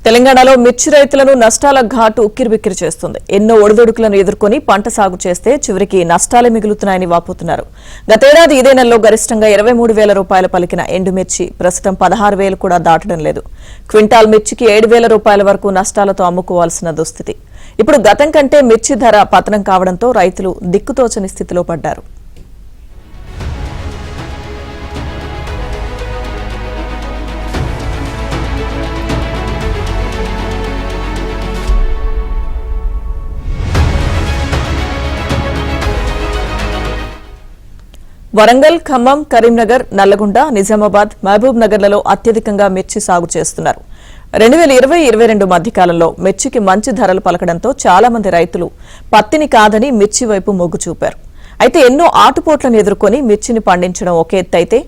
తెలంగాణలో మిర్చి రైతులను నష్టాల ఘాటు ఉక్కిరిబిక్కిరి చేస్తుంది. ఎన్నో ఒడిదుడుకులను ఎదుర్కొని పంట సాగు చేస్తే చివరికి నష్టాలే మిగులుతున్నాయని వాపోతున్నారు. గతేడాది ఇదే నెలలో గరిష్టంగా 23,000 రూపాయలు పలికిన ఎండుమిర్చి ప్రస్తుతం 16,000 కూడా దాటడం లేదు. క్వింటాల్ మిర్చికి 7,000 రూపాయల వరకు నష్టాలతో అమ్ముకోవాల్సిన దుస్థితి. ఇప్పుడు గతం కంటే మిర్చి ధర పతనం కావడంతో రైతులు దిక్కుతోచని స్థితిలో పడ్డారు. వరంగల్, ఖమ్మం, కరీంనగర్, నల్లగొండ, నిజామాబాద్, మహబూబ్ నగర్లలో అత్యధికంగా మిర్చి సాగు చేస్తున్నారు. 2020-22 మధ్యకాలంలో మిర్చికి మంచి ధరలు పలకడంతో చాలా మంది రైతులు పత్తిని కాదని మిర్చి వైపు మొగ్గు చూపారు. అయితే ఎన్నో ఆటుపోట్లను ఎదుర్కొని మిర్చిని పండించడం ఒక ఎత్తు అయితే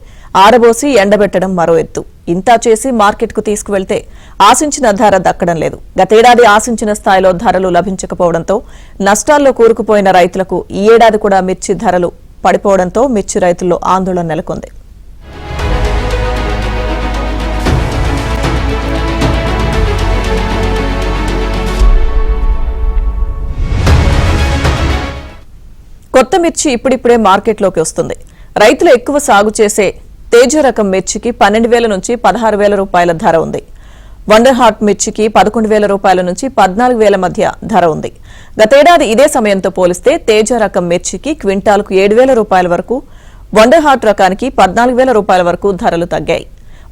ఆరబోసి ఎండబెట్టడం మరో ఎత్తు. ఇంతా చేసి మార్కెట్కు తీసుకువెళ్తే ఆశించిన ధర దక్కడం లేదు. గతేడాది ఆశించిన స్థాయిలో ధరలు లభించకపోవడంతో నష్టాల్లో కూరుకుపోయిన రైతులకు ఈ ఏడాది కూడా మిర్చి ధరలు పడిపోవడంతో మిర్చి రైతుల్లో ఆందోళన నెలకొంది. కొత్త మిర్చి ఇప్పుడిప్పుడే మార్కెట్లోకి వస్తుంది. రైతులు ఎక్కువ సాగు చేసే తేజ రకం మిర్చికి 12,000 నుంచి 16,000 రూపాయల ధర ఉంది. వండర్ హార్ట్ మిర్చికి 11,000 రూపాయల నుంచి 14,000 మధ్య ధర ఉంది. గతేడాది ఇదే సమయంతో పోలిస్తే తేజ రకం మిర్చికి క్వింటాల్కు 7,000 రూపాయల వరకు, వండర్ హార్ట్ రకానికి 14,000 రూపాయల వరకు ధరలు తగ్గాయి.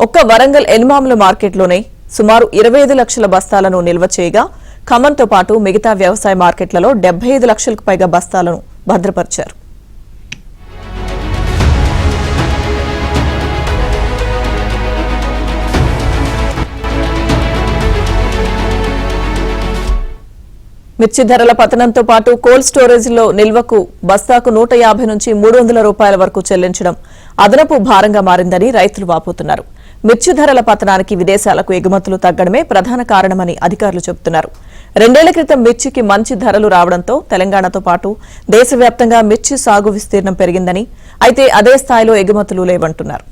ఒక్క వరంగల్ ఎల్మాముల మార్కెట్లోనే సుమారు 25 లక్షల బస్తాలను నిల్వ చేయగా ఖమ్మంతో పాటు మిగతా వ్యవసాయ మార్కెట్లలో 75 లక్షలకు పైగా బస్తాలను భద్రపరిచారు. మిర్చి ధరల పతనంతో పాటు కోల్డ్ స్టోరేజ్లో నిల్వకు బస్తాకు 150 నుంచి 300 రూపాయల వరకు చెల్లించడం అదనపు భారంగా మారిందని రైతులు వాపోతున్నారు. మిర్చి ధరల పతనానికి విదేశాలకు ఎగుమతులు తగ్గడమే ప్రధాన కారణమని అధికారులు చెబుతున్నారు. 2 ఏళ్ల క్రితం మిర్చికి మంచి ధరలు రావడంతో తెలంగాణతో పాటు దేశవ్యాప్తంగా మిర్చి సాగు విస్తీర్ణం పెరిగిందని, అయితే అదే స్థాయిలో ఎగుమతులు లేవంటున్నారు.